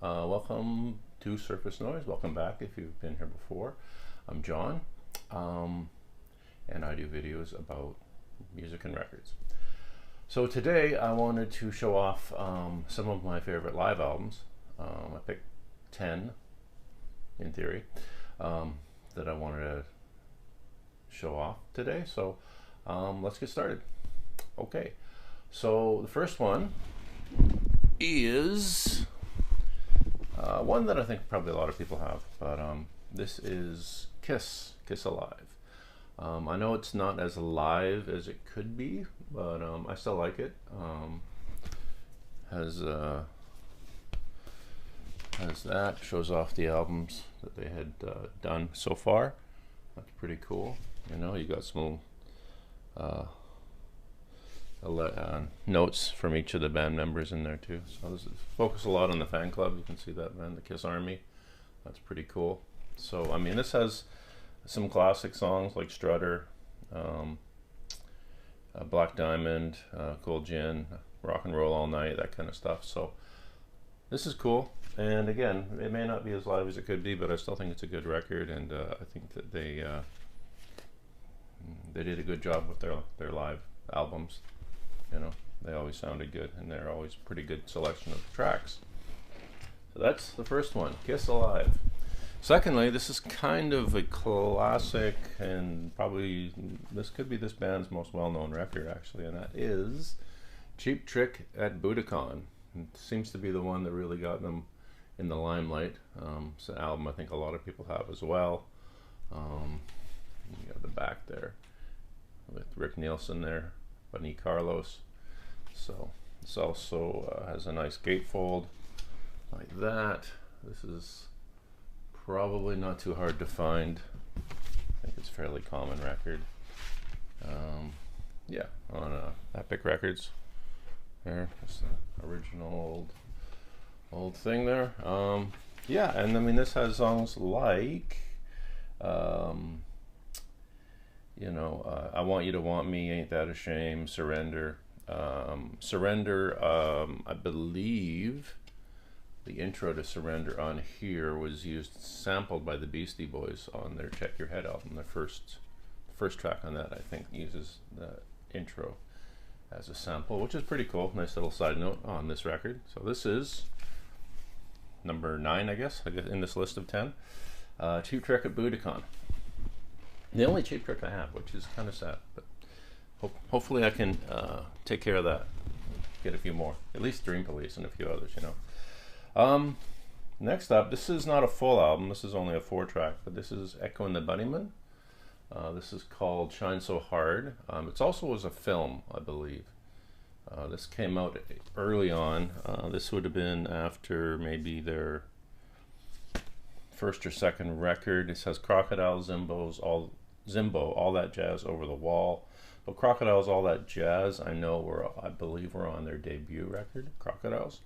Welcome to Surface Noise. Welcome back if you've been here before. I'm John, and I do videos about music and records. So today I wanted to show off some of my favorite live albums. I picked 10, in theory, that I wanted to show off today. So let's get started. Okay, so the first one is one that I think probably a lot of people have, but this is Kiss Alive. I know it's not as live as it could be, but I still like it. Has that, shows off the albums that they had done so far. That's pretty cool. You know, you got some notes from each of the band members in there too. So this is focus a lot on the fan club. You can see that band, the Kiss Army. That's pretty cool. So I mean, this has some classic songs like Strutter, Black Diamond, Cold Gin, Rock and Roll All Night, that kind of stuff. So this is cool. And again, it may not be as live as it could be, but I still think it's a good record, and I think that they did a good job with their live albums. You know, they always sounded good, and they're always a pretty good selection of tracks. So that's the first one, Kiss Alive. Secondly, this is kind of a classic, and probably this could be this band's most well-known record, actually, and that is Cheap Trick at Budokan. It seems to be the one that really got them in the limelight. It's an album I think a lot of people have as well. You got the back there with Rick Nielsen there, Bunny Carlos. So this also has a nice gatefold like that. This is probably not too hard to find. I think it's a fairly common record. Yeah, on Epic Records. There, that's the original old thing there. Yeah, and I mean this has songs like you know, I Want You to Want Me, Ain't That a Shame, Surrender. Surrender, I believe the intro to Surrender on here was sampled by the Beastie Boys on their Check Your Head album. The first track on that, I think, uses the intro as a sample, which is pretty cool. Nice little side note on this record. So this is number 9, I guess in this list of 10. Cheap Trick at Budokan. The only Cheap Trick I have, which is kind of sad, but hopefully I can take care of that. Get a few more, at least Dream Police and a few others, you know. Next up, this is not a full album. This is only a 4-track, but this is Aqua and the Bunnymen. This is called Shine So Hard. It also was a film, I believe. This came out early on. This would have been after maybe their first or second record. It says Crocodile, Zimbo, All That Jazz, Over the Wall. But Crocodiles, All That Jazz, I believe were on their debut record, Crocodiles.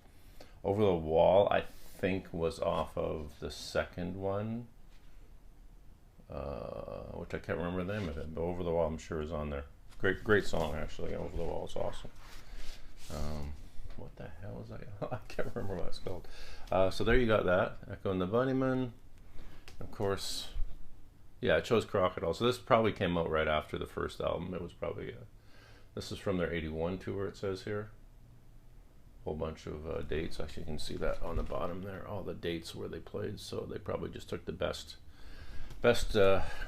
Over the Wall, I think, was off of the second one, which I can't remember the name of it, but Over the Wall I'm sure is on there. Great song, actually. Over the Wall is awesome. What the hell is that? I can't remember what it's called. So there you got that, Aqua and the Bunnymen. Of course, yeah, it shows Crocodile. So this probably came out right after the first album. It was probably, this is from their 81 tour, it says here. Whole bunch of dates. Actually, you can see that on the bottom there, all the dates where they played. So they probably just took the best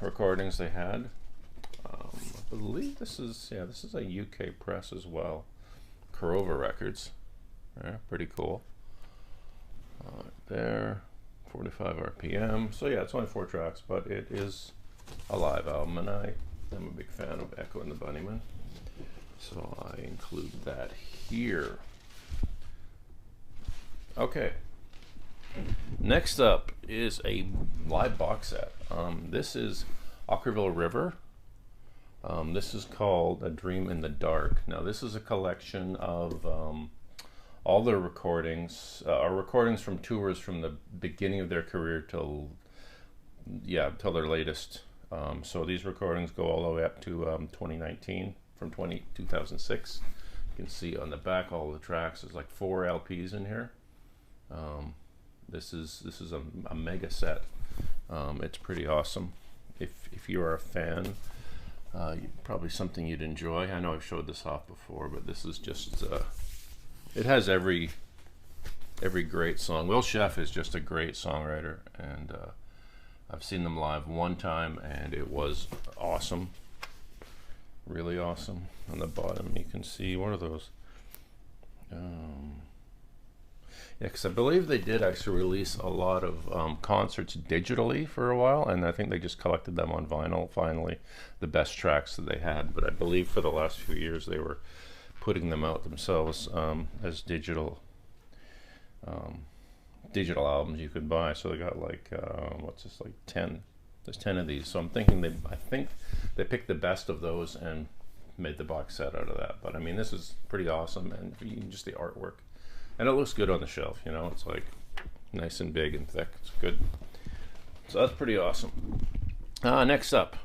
recordings they had. I believe this is a UK press as well. Corova Records. Yeah, pretty cool. There, 45 RPM. So yeah, it's only 4 tracks, but it is a live album, and I am a big fan of Aqua and the Bunnymen, so I include that here. Okay. Next up is a live box set. This is Okkervil RIver. This is called A Dream in the Dark. Now this is a collection of all their recordings, are recordings from tours from the beginning of their career till their latest. So these recordings go all the way up to 2019, from 2006. You can see on the back all the tracks. There's like 4 LPs in here. This is a mega set. It's pretty awesome. If you are a fan, probably something you'd enjoy. I know I've showed this off before, but this is just it has every great song. Will Sheff is just a great songwriter, and I've seen them live one time, and it was awesome, really awesome. On the bottom, you can see, what are those? Yeah, because I believe they did actually release a lot of concerts digitally for a while, and I think they just collected them on vinyl, finally, the best tracks that they had. But I believe for the last few years they were putting them out themselves as digital albums you could buy. So they got like, what's this, like 10? There's 10 of these. So I'm thinking I think they picked the best of those and made the box set out of that. But I mean, this is pretty awesome, and just the artwork. And it looks good on the shelf, you know, it's like nice and big and thick. It's good. So that's pretty awesome. Next up,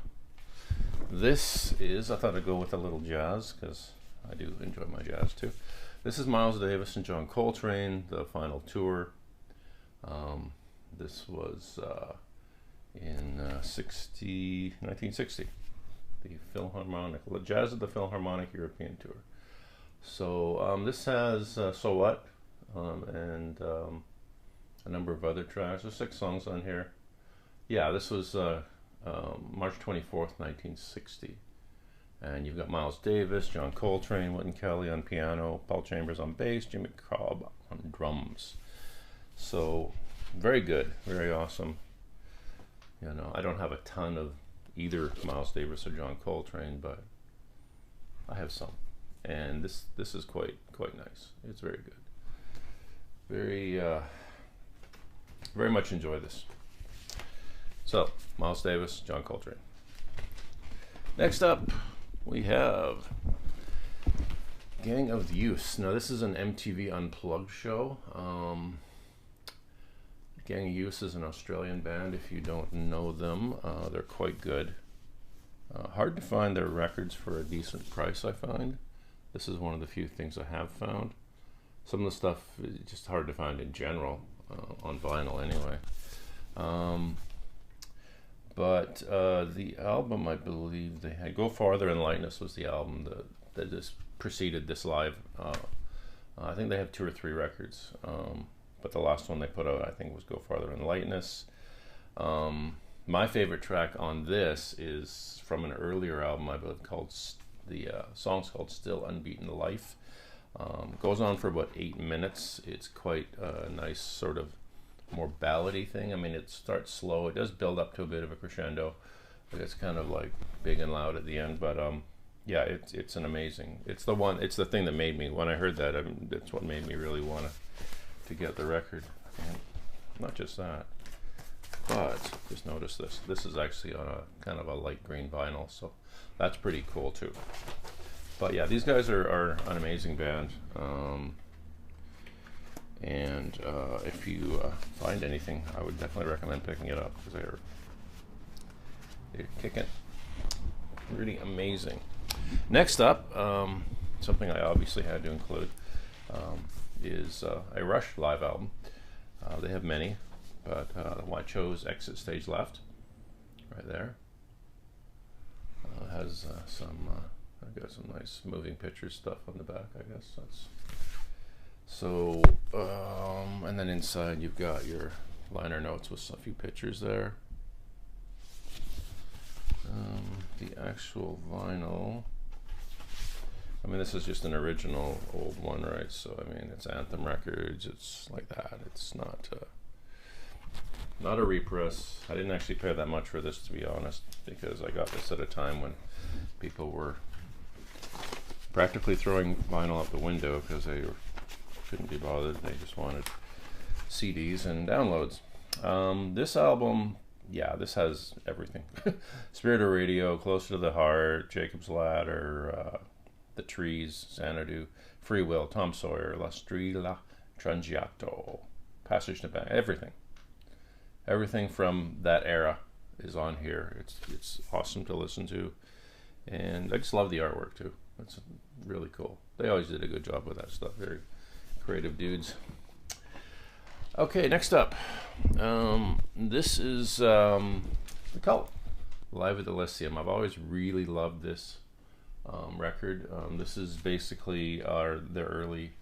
this is, I thought I'd go with a little jazz, because I do enjoy my jazz too. This is Miles Davis and John Coltrane, the final tour. This was in 1960, the Philharmonic, Jazz at the Philharmonic European Tour. So this has So What, and a number of other tracks. There's 6 songs on here. Yeah, this was March 24th, 1960. And you've got Miles Davis, John Coltrane, Wynton Kelly on piano, Paul Chambers on bass, Jimmy Cobb on drums. So very good, very awesome. You know, I don't have a ton of either Miles Davis or John Coltrane, but I have some. And this is quite nice. It's very good. Very much enjoy this. So Miles Davis, John Coltrane. Next up, we have Gang of Youths. Now this is an MTV Unplugged show. Gang of Youths is an Australian band. If you don't know them, they're quite good. Hard to find their records for a decent price, I find. This is one of the few things I have found. Some of the stuff is just hard to find in general, on vinyl anyway. But the album, I believe they had, Go Farther in Lightness was the album that just preceded this live. I think they have 2 or 3 records, but the last one they put out, I think, was Go Farther in Lightness. My favorite track on this is from an earlier album, I believe, called the song's called Still Unbeaten Life. Goes on for about 8 minutes. It's quite a nice sort of more ballady thing. I mean, it starts slow. It does build up to a bit of a crescendo, but it's kind of like big and loud at the end. But yeah, it's an amazing. It's the thing that made me, when I heard that, it's what made me really want to get the record. And not just that, but just notice this. This is actually on a kind of a light green vinyl, so that's pretty cool too. But yeah, these guys are an amazing band. And if you find anything, I would definitely recommend picking it up, because they're kicking. Really amazing. Next up, something I obviously had to include, is a Rush live album. They have many, but I chose Exit Stage Left, right there. It has I've got some nice moving picture stuff on the back, I guess. So, and then inside you've got your liner notes with a few pictures there. The actual vinyl, I mean, this is just an original old one, right? So, I mean, it's Anthem Records, it's like that. It's not a repress. I didn't actually pay that much for this, to be honest, because I got this at a time when people were practically throwing vinyl out the window because they couldn't be bothered. They just wanted CDs and downloads. This album, yeah, this has everything. Spirit of Radio, Closer to the Heart, Jacob's Ladder, The Trees, Xanadu, Free Will, Tom Sawyer, La Strilla Trangiato, Passage to Bang, everything. Everything from that era is on here. It's awesome to listen to, and I just love the artwork too. It's really cool. They always did a good job with that stuff. Very creative dudes. Okay, next up, this is the Cult, Live at the Lyceum. I've always really loved this record. This is basically their early.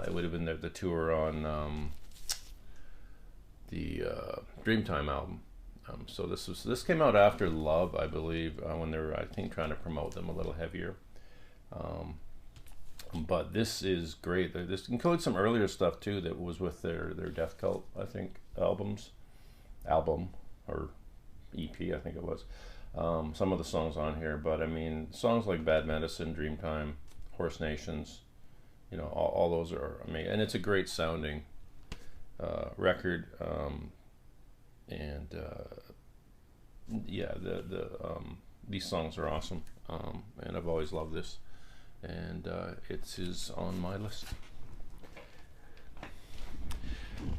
It would have been the tour on the Dreamtime album. So this came out after Love, I believe, when they were, I think, trying to promote them a little heavier. But this is great. This includes some earlier stuff too that was with their Death Cult, I think, album or EP, I think it was. Some of the songs on here, but I mean, songs like Bad Medicine, Dreamtime, Horse Nations, you know, all those are amazing, and it's a great sounding record. Yeah, these songs are awesome, and I've always loved this, and it is on my list.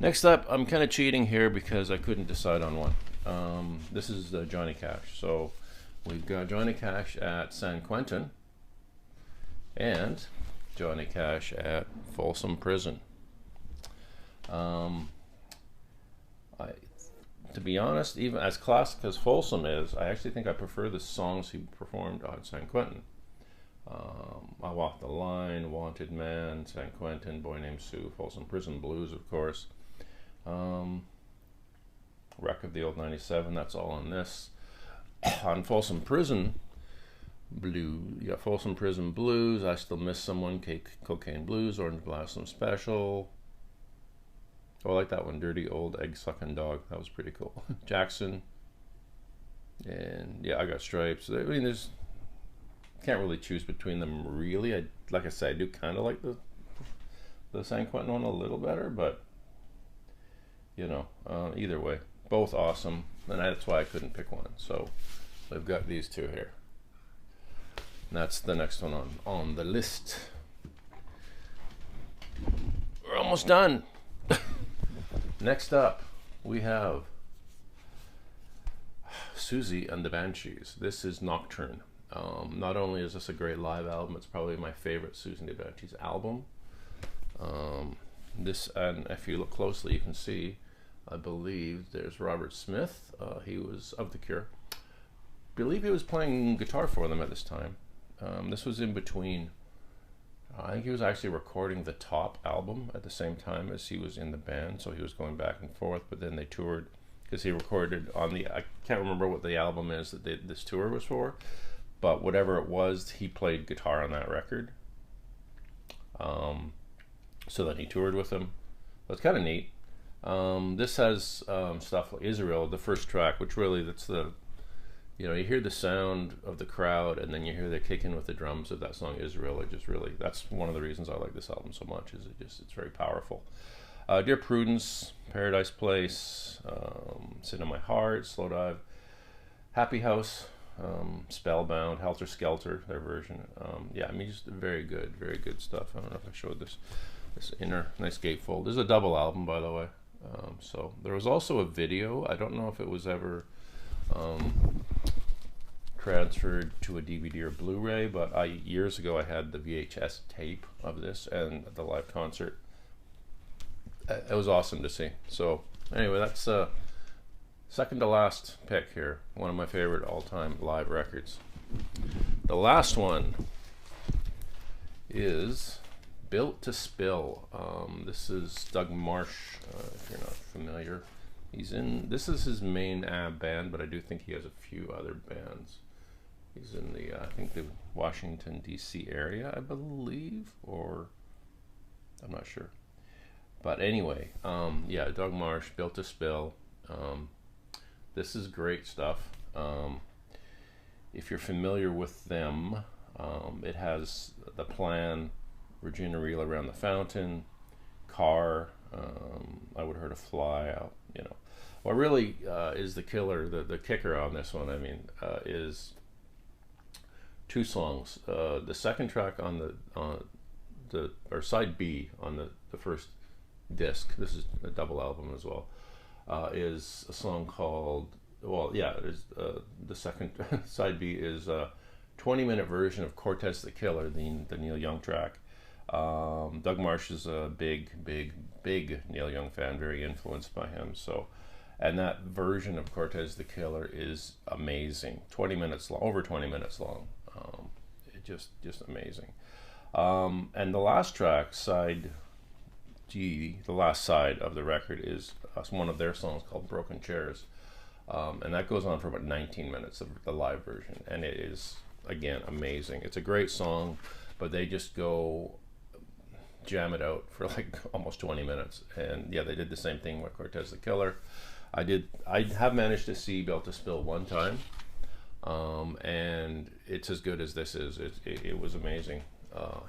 Next up, I'm kind of cheating here because I couldn't decide on one. This is Johnny Cash. So we've got Johnny Cash at San Quentin and Johnny Cash at Folsom Prison. To be honest, even as classic as Folsom is, I actually think I prefer the songs he performed on San Quentin. I Walk the Line, Wanted Man, San Quentin, Boy Named Sue, Folsom Prison Blues, of course. Wreck of the Old 97, that's all on this. On Folsom Prison Blues, you got Folsom Prison Blues, I Still Miss Someone, Cocaine Blues, Orange Blossom Special. Oh, I like that one, Dirty Old Egg Sucking Dog. That was pretty cool. Jackson. And yeah, I got Stripes. I mean, can't really choose between them really. Like I said, I do kind of like the San Quentin one a little better, but you know, either way, both awesome, and that's why I couldn't pick one. So I've got these two here. And that's the next one on the list. We're almost done. Next up, we have Siouxsie and the Banshees. This is Nocturne. Not only is this a great live album, it's probably my favorite Siouxsie and the Banshees album. This, and if you look closely, you can see, I believe there's Robert Smith. He was of The Cure. I believe he was playing guitar for them at this time. This was in between. I think he was actually recording the Top album at the same time as he was in the band, so he was going back and forth, but then they toured, because he recorded on the, I can't remember what the album is that this tour was for, but whatever it was, he played guitar on that record. So then he toured with him. That's kind of neat. This has stuff like Israel, the first track, which really, that's the, you know, you hear the sound of the crowd, and then you hear the kicking with the drums of that song Israel. It just really, that's one of the reasons I like this album so much, is it's very powerful. Dear Prudence, Paradise Place, Sit in My Heart, Slow Dive, Happy House, Spellbound, Helter Skelter, their version. Yeah, I mean, just very good stuff. I don't know if I showed this inner nice gatefold. This is a double album, by the way. So there was also a video. I don't know if it was ever transferred to a DVD or Blu-ray, but years ago I had the VHS tape of this and the live concert. It was awesome to see. So anyway, that's second to last pick here. One of my favorite all-time live records. The last one is Built to Spill. This is Doug Marsh, if you're not familiar. This is his main band, but I do think he has a few other bands. He's in the, I think the Washington, D.C. area, I believe, or I'm not sure. But anyway, yeah, Doug Marsh, Built to Spill. This is great stuff. If you're familiar with them, it has The Plan, Regina Reel Around the Fountain, Car, I Would Hurt a Fly Out, you know. What really is the killer, the kicker on this one, I mean, is two songs. The second track on or side B on the first disc, this is a double album as well, is a song called, well, yeah, the second side B is a 20-minute version of Cortez the Killer, the Neil Young track. Doug Marsh is a big, big, big Neil Young fan, very influenced by him. So, and that version of Cortez the Killer is amazing. 20 minutes long, over 20 minutes long. It just amazing. And the last track, side G, the last side of the record, is one of their songs called Broken Chairs. And that goes on for about 19 minutes of the live version. And it is, again, amazing. It's a great song, but they just go jam it out for like almost 20 minutes. And yeah, they did the same thing with Cortez the Killer. I have managed to see Built to Spill one time. And it's as good as this is. It was amazing.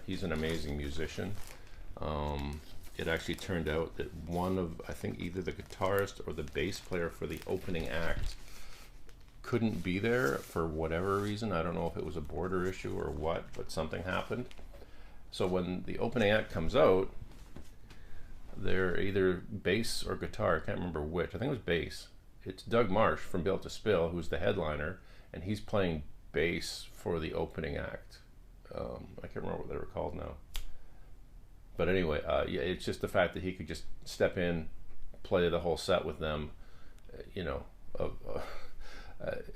He's an amazing musician. It actually turned out that one of, I think either the guitarist or the bass player for the opening act couldn't be there for whatever reason. I don't know if it was a border issue or what, but something happened. So when the opening act comes out, they're either bass or guitar, I can't remember which, I think it was bass. It's Doug Marsh from Built to Spill, who's the headliner, and he's playing bass for the opening act. I can't remember what they were called now. But anyway, yeah, it's just the fact that he could just step in, play the whole set with them, you know,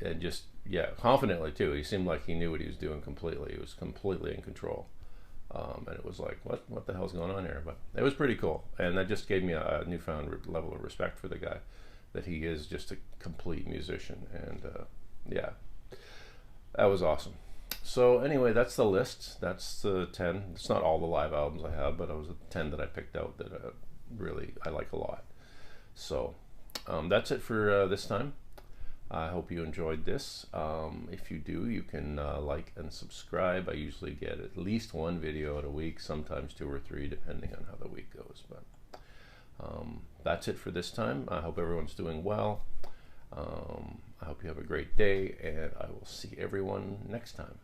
and just, yeah, confidently too. He seemed like he knew what he was doing completely. He was completely in control. And it was like, what the hell's going on here? But it was pretty cool. And that just gave me a newfound level of respect for the guy, that he is just a complete musician. And yeah, that was awesome. So anyway, that's the list. That's the 10. It's not all the live albums I have, but it was the 10 that I picked out that really I like a lot. So that's it for this time. I hope you enjoyed this. If you do, you can like and subscribe. I usually get at least one video a week, sometimes 2 or 3, depending on how the week goes. But that's it for this time. I hope everyone's doing well. I hope you have a great day, and I will see everyone next time.